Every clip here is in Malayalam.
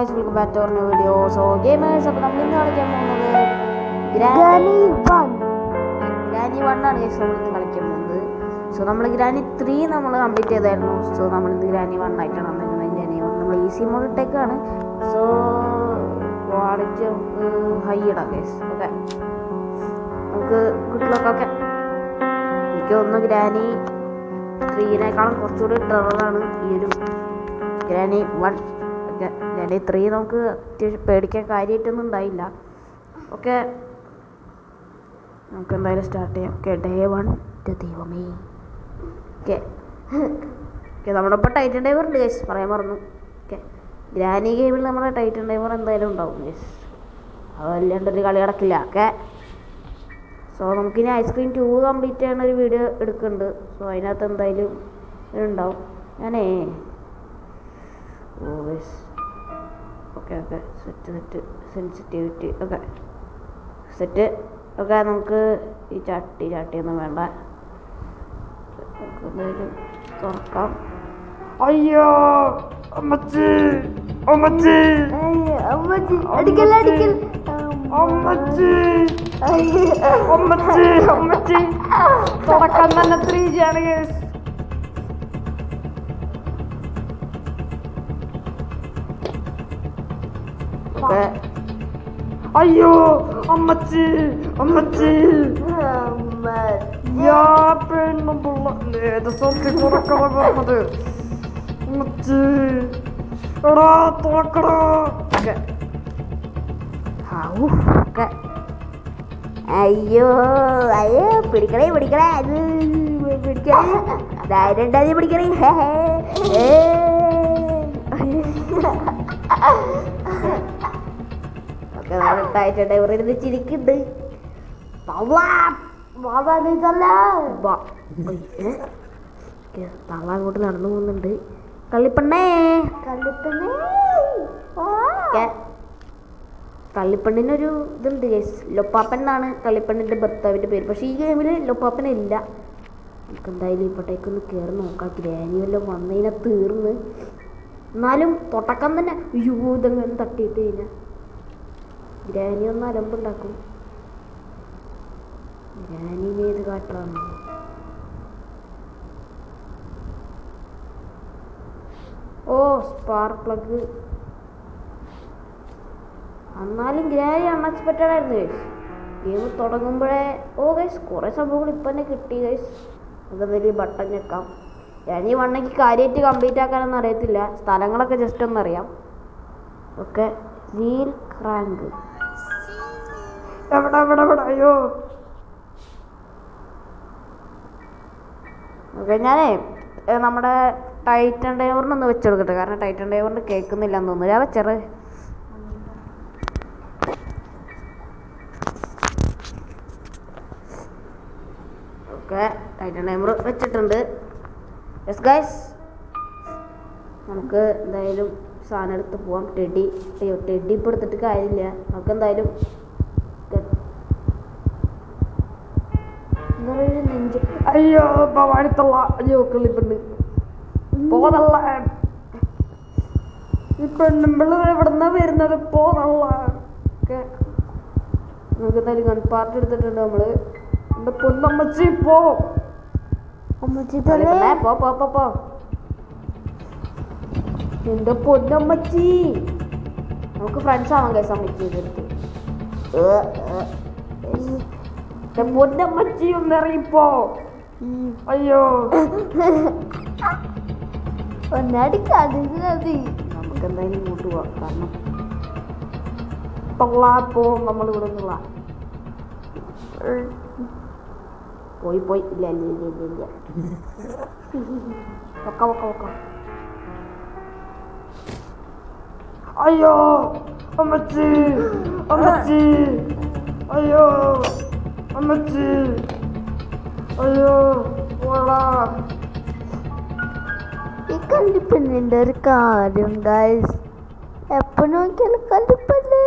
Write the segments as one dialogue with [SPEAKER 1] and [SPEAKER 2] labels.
[SPEAKER 1] Guys, welcome back to new video. So gamers, അപ്പോൾ നമ്മൾ ഇന്ന് കളിക്കാൻ പോകുന്നത് ഗ്രാനി 1 ആണ് ഗൈസ് നമ്മൾ ഇന്ന് കളിക്കാൻ പോകുന്നത്. സോ നമ്മൾ ഗ്രാനി 3 നമ്മൾ കംപ്ലീറ്റ് ചെയ്തായിരുന്നു. സോ നമ്മൾ ഇന്ന് ഗ്രാനി 1 ആയിട്ടാണ് വന്നിരിക്കുന്നത്. ഗ്രാനി 1 നമ്മൾ ഈസി മോഡ് ഇട്ടേക്കാണ്. സോ ക്വാളിറ്റി നമുക്ക് ഹൈ ഇടാം ഗൈസ്. ഓക്കെ, നമുക്ക് കുട്ടികളൊക്കെ എനിക്ക് തോന്നുന്നു ഗ്രാനി 3-നേക്കാളും കുറച്ചുകൂടി ടെററാണ് ഈ ഒരു ഗ്രാനി 1. ഗ്രാനി 3 നമുക്ക് അത്യാവശ്യം പേടിക്കാൻ കാര്യമായിട്ടൊന്നും ഉണ്ടായില്ല. ഓക്കെ, നമുക്ക് എന്തായാലും സ്റ്റാർട്ട് ചെയ്യാം. ഓക്കെ, ഡേ 1 ദൈവമേ. ഓക്കെ ഓക്കെ, നമ്മുടെ ഇപ്പോൾ ടൈറ്റൻ ഡൈവർ ഉണ്ട് ഗൈസ്, പറയാൻ മറന്നു. ഓക്കെ, ഗ്രാനി ഗെയിമിൽ നമ്മുടെ ടൈറ്റൻ ഡൈവർ എന്തായാലും ഉണ്ടാവും ഗൈസ്, അതല്ലാണ്ടൊരു കളി നടക്കില്ല. ഓക്കെ, സോ നമുക്കിനി ഐസ്ക്രീം 2 കംപ്ലീറ്റ് ചെയ്യുന്ന ഒരു വീഡിയോ എടുക്കുന്നുണ്ട്. സോ അതിനകത്ത് എന്തായാലും ഉണ്ടാവും. ഞാനേ okay okay set sensitivity okay set. Okay, നമുക്ക് ഈ ചാട്ടിയൊന്നും വേണ്ട. നമുക്ക് എന്തായാലും തുറക്കാം. അയ്യോ അമ്മച്ചി അമ്മച്ചി അമ്മച്ചി അടിക്കൽ അടിക്കൽ അമ്മച്ചി അമ്മച്ചി അമ്മച്ചി. തുറക്കാൻ തന്നെ 3G ആണ് ഗൈസ്. അയ്യോ അമ്മച്ചി അമ്മച്ചി പറഞ്ഞത് അമ്മച്ചി എടാ തുറക്കടാ. അയ്യോ അയ്യോ പിടിക്കണേ പിടിക്കണേ പിടിക്കണേ ധൈര്യം ഉണ്ടായി പിടിക്കണേ. ടൈറ്റൻ ഡൈവർ ഇരുന്ന് ചിരിക്കുന്നുണ്ട്. തള്ള അങ്ങോട്ട് നടന്നു പോകുന്നുണ്ട്. കള്ളിപ്പെണ്ണേ കള്ളിപ്പെണ്ണിനൊരു ഇതുണ്ട് ഗൈസ്, ലൊപ്പാപ്പൻ എന്നാണ് കള്ളിപ്പെണ്ണിൻ്റെ ഭർത്താവിൻ്റെ പേര്. പക്ഷേ ഈ ഗെയിമിൽ ലൊപ്പാപ്പനില്ല. നമുക്ക് എന്തായാലും ഇപ്പോഴത്തേക്കൊന്ന് കയറി നോക്കാം. ഗ്രാനി വല്ലതും വന്നതിനെ തീർന്ന്. എന്നാലും തൊട്ടക്കം തന്നെ അയ്യോ ഇതെങ്ങനെ തട്ടിയിട്ട് കഴിഞ്ഞാൽ ഗ്രാനി ഒന്ന് അലമ്പുണ്ടാക്കും. ഗ്രാനിനെ ഏത് കാട്ടാണ്? ഓ സ്പാർക്ക് പ്ലഗ്. എന്നാലും ഗ്രാനി അൺഎക്സ്പെക്റ്റഡ് ആയിരുന്നു ഗൈസ്. ഗെയിം തുടങ്ങുമ്പോഴേ ഗൈസ് കുറേ സംഭവങ്ങൾ ഇപ്പം തന്നെ കിട്ടി ഗൈസ്. അതെന്തായാലും ബട്ടൺ ഞെക്കാം. ഗ്രാനി 1 കാര്യമായിട്ട് കംപ്ലീറ്റ് ആക്കാനൊന്നും അറിയത്തില്ല, സ്ഥലങ്ങളൊക്കെ ജസ്റ്റ് ഒന്നറിയാം. ഓക്കെ, വീൽ ക്രാങ്ക് എവിടെ എവിടെ എവിടെ? അയ്യോ ഓക്കെ, ഞാനേ നമ്മുടെ ടൈറ്റൻ ഡൈവറിനൊന്ന് വെച്ചെടുക്കട്ടെ, കാരണം ടൈറ്റൻ ഡൈവറിന് കേൾക്കുന്നില്ല എന്ന് തോന്നുന്നു. ഞാൻ വെച്ചറ്. ഓക്കെ, ടൈറ്റൻ ഡൈവർ വെച്ചിട്ടുണ്ട്. യെസ് ഗൈസ്, നമുക്ക് എന്തായാലും സാധനം എടുത്ത് പോവാം. ടെഡി ഇപ്പോൾ എടുത്തിട്ട് കാര്യമില്ല. നമുക്ക് എന്തായാലും നെഞ്ച് അയ്യോ ഭവാനിത്തള്ള അയ്യോ കിളിപ്പെണ്ണ് പോതള്ള. ഈ പെണ്ണുമ്പിള്ള എവിടെന്നാ വരുന്നത്? പോതള്ള. ഓക്കെ, നമുക്ക് എന്തായാലും ഗൺ പാർട്ട് എടുത്തിട്ടുണ്ട് നമ്മള്. എന്റെ പൊന്നമ്മച്ചി പോ പോ എന്റെ പൊന്നമ്മച്ചി. നമുക്ക് ഫ്രണ്ട്സ് ആവാൻ കൈ സമ്മതിച്ചെടുത്ത്. പൊന്നമ്മച്ചി ഒന്ന് ഇറങ്ങിപ്പോ. അയ്യോ നമുക്ക് എന്തായാലും ഇങ്ങോട്ട് പോവാം, കാരണം തൊള്ളാപ്പോ നമ്മളിവിടെ നിന്നുള്ള പോയി ഇല്ല ഇല്ല ഇല്ല ഇല്ല ഇല്ല ഒക്ക. അയ്യോ അമ്മച്ചി അമ്മച്ചി അയ്യോ അമ്മച്ചി അയ്യോ പോടാ. ഈ കല്ലിപ്പെണ്ണിൻ്റെ ഒരു കാര്യം ഗൈസ്, എപ്പോൾ നോക്കിയാലും കല്ലിപ്പെണ്ണ്.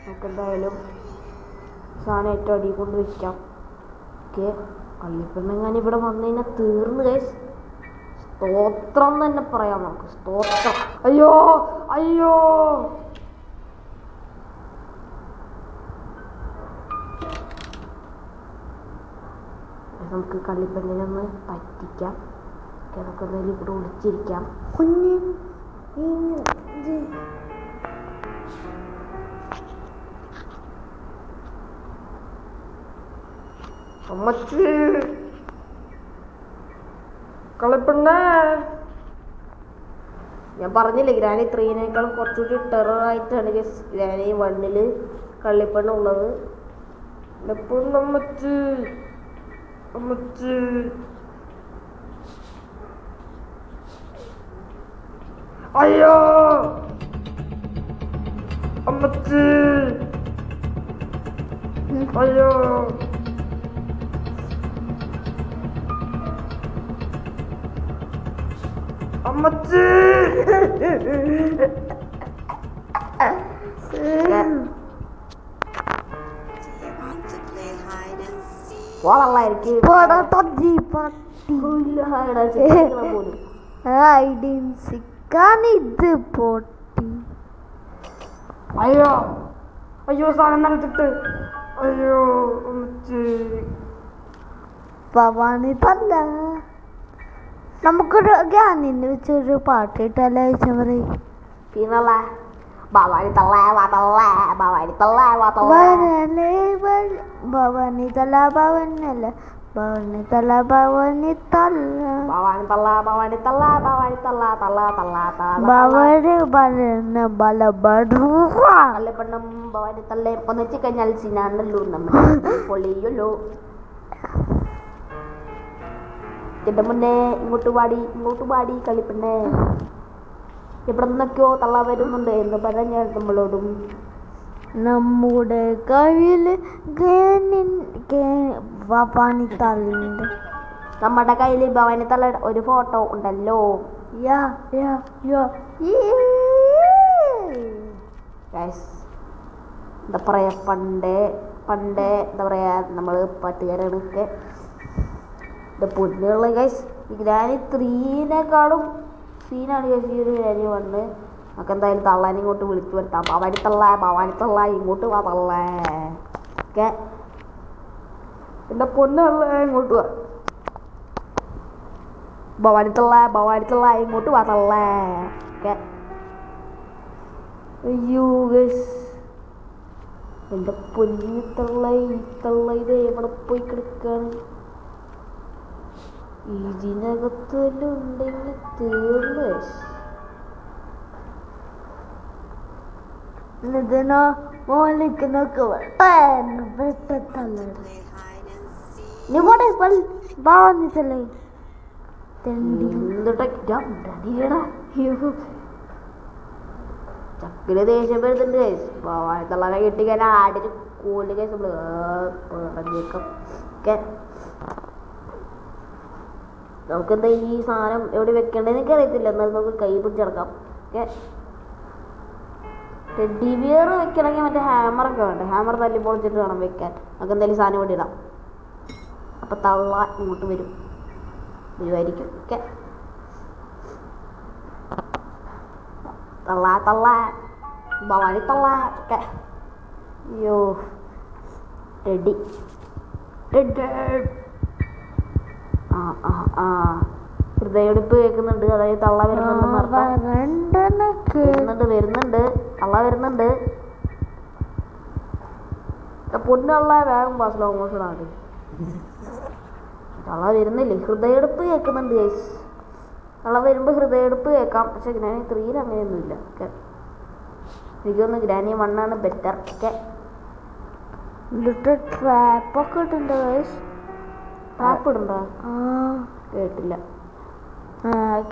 [SPEAKER 1] നമുക്ക് എന്തായാലും സാധനം ഏറ്റവും അടി കൊണ്ട് വയ്ക്കാം. ഓക്കെ, കള്ളിപ്പെണ്ണെങ്ങാൻ ഇവിടെ വന്നു കഴിഞ്ഞാൽ തീർന്നു ഗൈസ്. സ്തോത്രം തന്നെ പറയാം നമുക്ക്. സ്തോത്രം. അയ്യോ അയ്യോ നമുക്ക് കള്ളിപ്പെണ്ണിനെ ഒന്ന് പറ്റിക്കാം. നമുക്ക് എന്തായാലും ഇവിടെ ഒളിച്ചിരിക്കാം. അമ്മച്ചി കളിപ്പെണ്ണേ, ഞാൻ പറഞ്ഞില്ലേ ഗ്രാനി 3-നേക്കാളും കുറച്ചുകൂടി ടെററായിട്ടാണ് ഗ്രാനി 1-ല് കള്ളിപ്പെണ്ണുള്ളത്. അമ്മച്ചി അമ്മച്ചി അയ്യോ അമ്മച്ചി അയ്യോ അമ്മച്ചി
[SPEAKER 2] ഇത് പൊട്ടി.
[SPEAKER 1] അയ്യോ അയ്യോ സാധനം നടത്തിട്ട് അയ്യോ
[SPEAKER 2] ഭവാനി തല്ല. നമുക്കൊരു ഗ്യാനിന്ന് വെച്ചൊരു പാട്ട് ഇട്ടല്ലേ പറയും.
[SPEAKER 1] പിന്നല്ല ഭവാനി തള്ള ഭവാനി തള്ള
[SPEAKER 2] ഭവാനി തല ഭവനല്ല ഭവാനി തല ഭവാനി തല്ല
[SPEAKER 1] ഭവാനി തള്ള ഭവാനി തള്ള തള്ള തള്ള
[SPEAKER 2] ഭവന് പറഞ്ഞ
[SPEAKER 1] ബലബടും ഭവാനി തള്ള ഒന്നിച്ച് കഴിഞ്ഞാൽ സിനാണല്ലോ നമ്മൾ പൊളിയല്ലോ. എന്റെ മുന്നേ ഇങ്ങോട്ട് പാടി കളിപ്പെണ്ണേ. ഇവിടെ നിന്നൊക്കെയോ തള്ള വരുന്നുണ്ട് എന്ന് പറഞ്ഞാൽ നമ്മളോടും.
[SPEAKER 2] നമ്മുടെ കയ്യില് ഭവാനി തള്ളുണ്ട്.
[SPEAKER 1] നമ്മുടെ കയ്യില് ഭവാനി തള്ള ഒരു ഫോട്ടോ ഉണ്ടല്ലോ. എന്താ പറയാ, പണ്ടേ എന്താ പറയാ, നമ്മള് പാട്ടുകാരാണൊക്കെ പൊന്നുള്ള ഗൈസ്. ഈ ഗ്രാനി 3-നേക്കാളും സീനാണ് ഗൈസ് ഈ ഒരു ഗ്രാനി 1. നമുക്ക് എന്തായാലും തള്ളാനെ ഇങ്ങോട്ട് വിളിച്ചു വരുത്താം. ഭവാനി തള്ള ഇങ്ങോട്ട് വാ തള്ളേ. ഓക്കെ എൻ്റെ പൊന്നുള്ള ഇങ്ങോട്ട് വാ. ഭവാനി തള്ള ഇങ്ങോട്ട് വാ തള്ളേ. ഓക്കെ അയ്യോ ഗൈസ് എൻ്റെ പൊന്നു തള്ള ഇത് എവിടെ പോയി കിടക്കാണ്? ഇതിനകത്ത് വല്ലതും ഉണ്ടെങ്കിൽ തീർന്നു.
[SPEAKER 2] ഇതിനോ മോളിക്കുന്നൊക്കെ ഭാവന്നിച്ചല്ലേ
[SPEAKER 1] ചക്കില് ദേഷ്യം വരുന്നുണ്ട്. ഭവാനിത്തള്ളനെ കിട്ടിക്കാൻ ആടിന് കൂല് കേസ് നമ്മള് പറഞ്ഞേക്കാം. ഓക്കെ നമുക്കെന്താ ഈ സാധനം എവിടെ വെക്കേണ്ടതെന്ന് എനിക്ക് അറിയത്തില്ല. എന്നാലും നമുക്ക് കൈ പിടിച്ചെടുക്കാം. ഓക്കെ ടെഡി ബിയർ വെക്കണമെങ്കിൽ മറ്റേ ഹാമറൊക്കെ വേണ്ട. ഹാമർ തല്ലി പൊളിച്ചിട്ട് വേണം വെക്കാൻ. നമുക്ക് എന്തായാലും സാധനം ഇവിടെ ഇടാം. അപ്പം തള്ള ഇങ്ങോട്ട് വരുമായിരിക്കും. ഓക്കെ തള്ള ഭവാനി തള്ള. ഓക്കെ അയ്യോ ടെഡി ഹൃദയടിപ്പ് കേൾക്കുന്നുണ്ട്. അതായത് തള്ള വരുന്നുണ്ട്. തള്ള വരുന്നുണ്ട്. പൊന്നുള്ള വേഗം സ്ലോ മോഷൻ ആണ്. തള്ള വരുന്നില്ലേ? ഹൃദയടിപ്പ് കേൾക്കുന്നുണ്ട് ഗൈസ്. തള്ള വരുമ്പോൾ ഹൃദയടിപ്പ് കേൾക്കാം. പക്ഷെ ഗ്രാനി 3 അങ്ങനെയൊന്നുമില്ല. ഓക്കെ എനിക്കൊന്ന് ഗ്രാനി 1 ആണ് ബെറ്റർ. ഓക്കെ
[SPEAKER 2] ട്രാപ്പൊക്കെ ഇട്ടുണ്ട് ഗൈസ്.
[SPEAKER 1] ടാപ്പ് ഇടണ്ടോ? കേട്ടില്ല.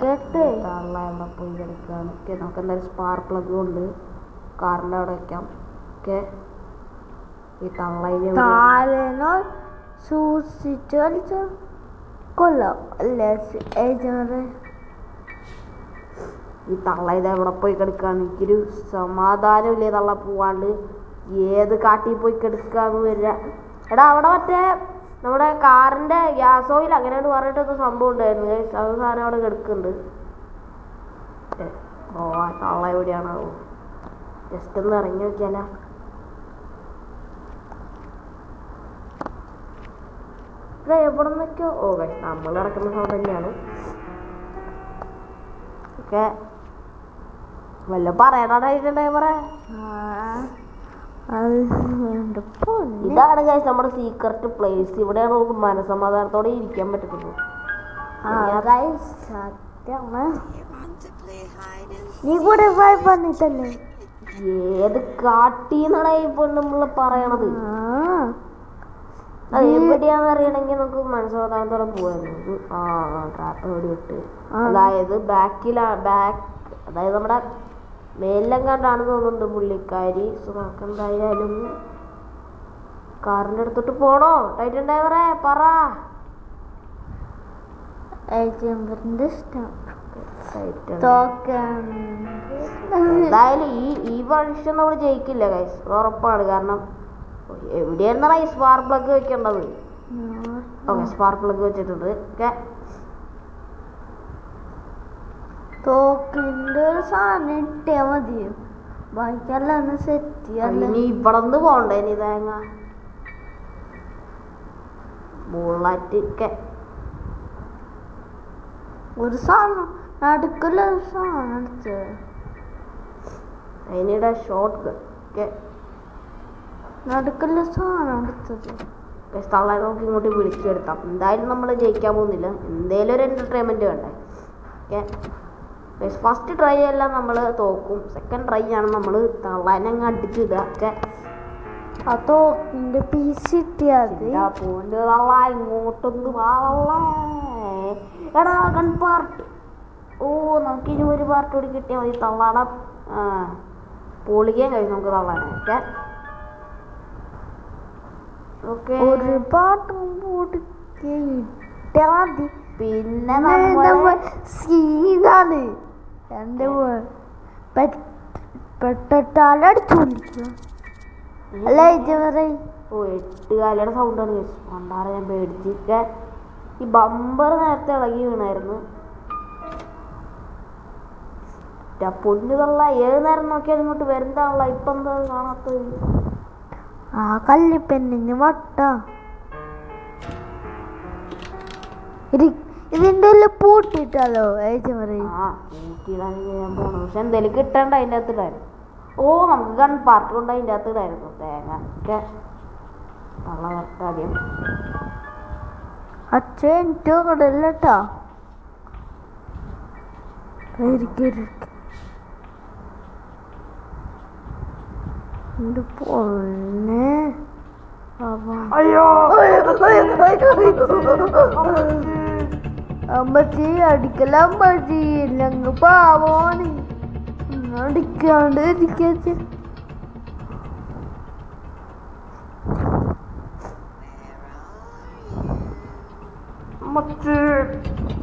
[SPEAKER 2] കേട്ട്
[SPEAKER 1] തള്ള അവിടെ പോയി കിടക്കുകയാണ്. ഓക്കെ നമുക്ക് എന്തായാലും സ്പാർക്ക് പ്ലഗും ഉണ്ട്. കാറിൻ്റെ അവിടെ വെക്കാം. ഓക്കെ ഈ
[SPEAKER 2] തള്ളയിനോ സൂക്ഷിച്ച് കളിച്ചോ കൊള്ളാം അല്ലേ?
[SPEAKER 1] ഈ തള്ള ഇത് എവിടെ പോയി കിടക്കുകയാണ്? എനിക്കൊരു സമാധാനമില്ലേ തള്ള പോവാണ്ട്. ഏത് കാട്ടിൽ പോയി കിടക്കാന്ന് വരിക. എടാ അവിടെ മറ്റേ നമ്മുടെ കാറിൻ്റെ ഗ്യാസ് ഓയിൽ അങ്ങനെയാണ് പറഞ്ഞിട്ടൊക്കെ സംഭവം ഉണ്ടായിരുന്നു. അത് സാധനം അവിടെ കിടക്കുന്നുണ്ട്. ഓ ആ തള്ള എവിടെയാണോ? ജസ്റ്റ് ഒന്ന് ഇറങ്ങി നോക്കിയാലോ. എവിടെ നിന്നൊക്കെയോ നമ്മൾ കിടക്കുന്ന സൗണ്ട് തന്നെയാണ്. ഓക്കെ വല്ല പറയണായിട്ട് ഡ്രൈവറെ. ഇതാണ് ഗൈസ് നമ്മുടെ സീക്രട്ട് പ്ലേസ്. ഇവിടെയാണ് നമുക്ക് മനസമാധാനത്തോടെ ഇരിക്കാൻ പറ്റുന്നത്.
[SPEAKER 2] നീ കൂടെ വന്നിട്ടല്ലേ?
[SPEAKER 1] ഏത് കാട്ടീന്നാണ് ഇപ്പൊ നമ്മള് പറയണത്? അത് എവിടെയാന്ന് അറിയണമെങ്കിൽ നമുക്ക് മനസ്സമാധാനത്തോടെ പോവായിരുന്നു. ട്രാപ്പ് എവിടെ വിട്ട്, അതായത് അതായത് നമ്മുടെ മേലെങ്ങാണ്ടാണെന്ന് തോന്നുന്നുണ്ട് പുള്ളിക്കാരി. സോ നമുക്ക് എന്തായാലും കാറിന്റെ അടുത്തോട്ട് പോണോ? ടൈറ്റൻ ഡ്രൈവറെ പറ. എന്തായാലും ഈ വർഷം നമ്മൾ ജയിക്കില്ല ഗൈസ്, ഉറപ്പാണ്. കാരണം എവിടെയായിരുന്നാ ഈ സ്പാർക്ക് പ്ലഗ് വെക്കേണ്ടത്? ഓക്കെ സ്പാർക്ക് പ്ലഗ് വെച്ചിട്ടുണ്ട്. ഓക്കെ
[SPEAKER 2] തോക്കിന്റെ സാധനം ഇട്ടേ മതി, ബാക്കിയെല്ലാം ഒന്ന് സെറ്റ് ചെയ്യാൻ.
[SPEAKER 1] ഇനി ഇവിടെ നിന്ന് പോണ്ടേ? ഇനി തേങ്ങ ബുള്ളറ്റ് ഒക്കെ
[SPEAKER 2] ഒരു സാധനം നടുക്കുള്ള ഒരു സാധനം എടുത്തത്.
[SPEAKER 1] അതിനിടെ ഷോട്ട് ഒക്കെ
[SPEAKER 2] നടുക്കുള്ള സാധനം എടുത്തത്.
[SPEAKER 1] തള്ളാൻ നോക്കി ഇങ്ങോട്ട് വിളിച്ചെടുത്താം. എന്തായാലും നമ്മൾ ജയിക്കാൻ പോകുന്നില്ല, എന്തേലും ഒരു എന്റർടൈൻമെന്റ് വേണ്ടേ? ഓക്കെ ഫസ്റ്റ് ട്രൈ എല്ലാം നമ്മൾ തോക്കും, സെക്കൻഡ് ട്രൈ ആണ് നമ്മൾ തള്ളാനങ്ങ് അടിച്ചിടുക. ഓക്കെ
[SPEAKER 2] ആ തോക്കിന്റെ പീസ് കിട്ടിയാതി
[SPEAKER 1] പോണ്ട് തള്ള ഇങ്ങോട്ടൊന്ന് എടാ ഗൺ പാർട്ട്. നമുക്കിനി ഒരു പാർട്ട് കൂടി കിട്ടിയാൽ മതി. തള്ളാട പൊളിക്കാൻ കഴിയും നമുക്ക് തള്ളാനൊക്കെ. ഓക്കെ
[SPEAKER 2] ഒരു പാട്ടും പൊടിക്കിട്ടാ മതി.
[SPEAKER 1] പിന്നെ
[SPEAKER 2] സീനാണ് എന്റെ പെട്ടിട്ടാലടിച്ചോണ്ടിരിക്കുക അല്ലേ?
[SPEAKER 1] 8 കാലയുടെ സൗണ്ടാണ് പണ്ടാറ്. ഞാൻ പേടിച്ചിട്ട് ഈ ബമ്പർ നേരത്തെ ഇളകി വീണായിരുന്നു. പൊന്നു തള്ള ഏത് നേരം നോക്കിയാൽ ഇങ്ങോട്ട് വരുന്നതാണല്ല. ഇപ്പൊ എന്താ കാണാത്തത്?
[SPEAKER 2] ആ കല്ലിപ്പെണ്ണിന് വട്ട ഇതിന്റെ ഉള്ളിൽ പൂട്ടിട്ടാലോ?
[SPEAKER 1] പൂട്ടിയിടാൻ ചെയ്യാൻ പോണു. പക്ഷെ എന്തേലും കിട്ടണ്ട അതിൻ്റെ അകത്ത് ഇടാൻ. നമുക്ക് ഗൺ പാർട്ട് കൊണ്ട് അതിൻ്റെ അകത്ത് ഇടായിരുന്നു. തേങ്ങ ഒക്കെ തള്ള വരട്ടാദ്യം.
[SPEAKER 2] അച്ഛൻ കടല്ലട്ടാ പൊന്നെ. അമ്മച്ചി അടിക്കലമ്മച്ചി ഞങ്ങ പാവോന് അടിക്കാണ്ട് ഇരിക്കച്ച്.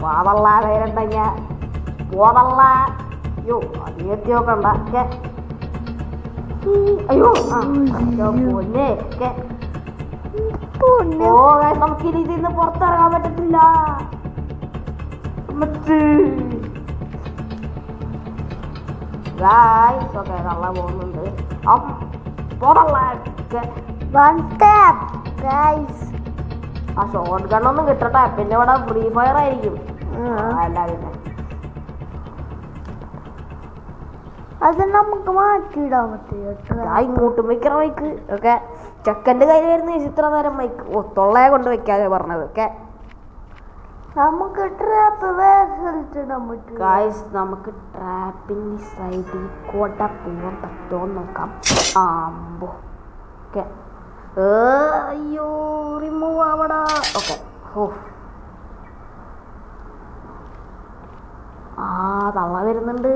[SPEAKER 1] പോതള്ള നേരണ്ടങ്ങ പോതള്ള. അയ്യോ അതിനെത്തി നോക്കണ്ട. അയ്യോ പൊന്നെ. നമുക്കിനി ഇതിന്ന് പുറത്തിറങ്ങാൻ പറ്റത്തില്ല. തള്ള പോകുന്നുണ്ട്. ആ ഷോട്ട് ഗണ്ണൊന്നും കിട്ടട്ടെ, പിന്നെ ഇവിടെ ഫ്രീ ഫയർ ആയിരിക്കും.
[SPEAKER 2] അത് നമുക്ക് മാറ്റിയിടാൻ പറ്റില്ല.
[SPEAKER 1] ഇങ്ങോട്ട് വെക്കണ മൈക്ക്. ഓക്കെ ചെക്കൻ്റെ കയ്യിലായിരുന്നു ഇത്ര നേരം മൈക്ക്. തൊള്ളയെ കൊണ്ട് വെക്കാതെ പറഞ്ഞത്. ഓക്കെ
[SPEAKER 2] നമുക്ക് ട്രാപ്പ് വേറെ സ്ഥലത്തിടാൻ പറ്റും.
[SPEAKER 1] നമുക്ക് ട്രാപ്പിന്റെ സൈഡിൽ കൂടെ പോകാൻ പറ്റുമോ നോക്കാം. ഓക്കെ അയ്യോ റിമൂവ് ആവടാ. ഓക്കെ തള്ള വരുന്നുണ്ട്.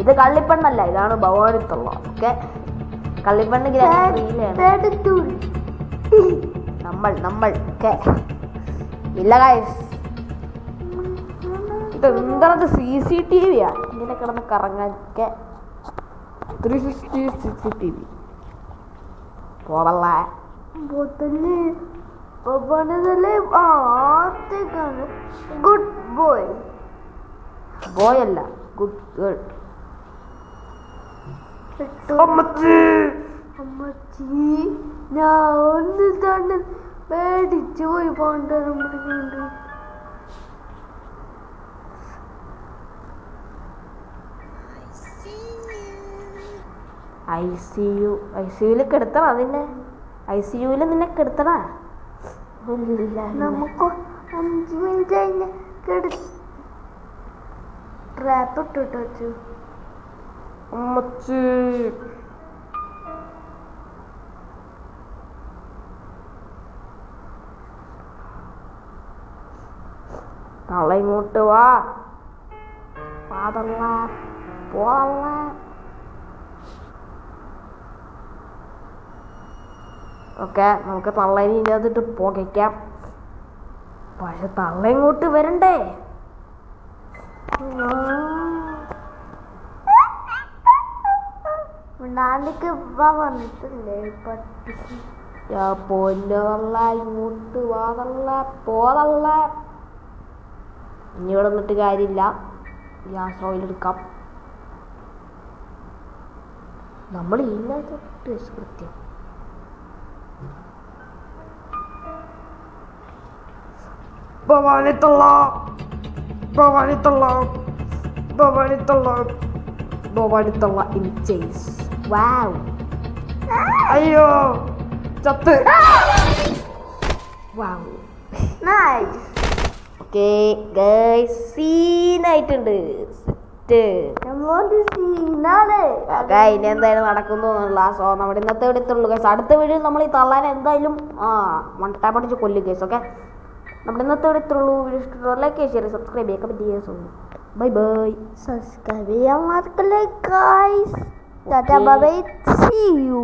[SPEAKER 1] ഇത് കള്ളിപ്പെണ്ണല്ല, ഇതാണ് ഭവാനിത്തുള്ള. ഓക്കെ കള്ളിപ്പെണ്ണ് നമ്മൾ ഇല്ല ഗൈസ്. ഇതെന്താ CCTV യാ ഇങ്ങനെ കിടന്ന് കറങ്ങാൻ. 360 CCTV. പോവല്ല.
[SPEAKER 2] ബോത്തല് പപ്പനതല്ലേ ആത്തേക്കാണ്. Good boy.
[SPEAKER 1] ബോയ് അല്ല, ഗുഡ് ഗേൾ.
[SPEAKER 2] അമ്മച്ചി ഞാൻ ഒന്ന് തന്നെ പേടിച്ചു പോയി. പാണ്ടറും പിടിക്കുന്നുണ്ട്.
[SPEAKER 1] ICU കിടത്തണം. അതിനെ ICU നിന്നെ കിടത്തണ.
[SPEAKER 2] നമുക്ക് 5 മിനിറ്റ് കഴിഞ്ഞ് ട്രാപ്പ് ഇട്ടിട്ട് വെച്ചു.
[SPEAKER 1] അമ്മച്ചി നാളെ ഇങ്ങോട്ട് വാ. പാതല്ല പോവല്ല. ഓക്കെ, നമുക്ക് തള്ളേനെ ഇല്ലാതിട്ട് പുകയ്ക്കാം. പക്ഷെ തള്ള ഇങ്ങോട്ട് വരണ്ടേ?
[SPEAKER 2] നാണ്ടിക്ക് പറഞ്ഞിട്ടില്ലേ പട്ടി?
[SPEAKER 1] പൊന്നതല്ല, ഇങ്ങോട്ട് വാതല്ല പോതല്ല. ഇനി ഇവിടെ നിന്നിട്ട് കാര്യമില്ല. ഗ്യാസ് ഓയിൽ എടുക്കാം. നമ്മൾ ഇല്ലാത്ത കൃത്യം. ഭവാനിത്തള്ള ഇൻ ചേസ്. വാവ്, അയ്യോ ചത്ത്. Wow,
[SPEAKER 2] nice.
[SPEAKER 1] ഓക്കെ ഗൈസ്, സീനായിട്ടുണ്ട്. സെറ്റ്. ഇനി എന്തായാലും നടക്കുന്നൊന്നുമില്ല. സോ നമ്മുടെ ഇന്നത്തെ എടുത്തുള്ളൂ ഗൈസ്. അടുത്ത വീഡിയോ നമ്മൾ ഈ തള്ളാനെ എന്തായാലും മണ്ടപ്പടിച്ച് കൊല്ലും ഗൈസ്. ഓക്കെ, നമ്മുടെ ഇന്നത്തെ എടുത്തുള്ളൂ. വീഡിയോ ഇഷ്ടമുള്ള ലൈക്ക് ഷെയർ സബ്സ്ക്രൈബ് ചെയ്യാൻ പറ്റിയ. Bye bye.
[SPEAKER 2] സബ്സ്ക്രൈബ് ചെയ്യാൻ മറക്കല്ലേ guys. Tata bye bye. See U.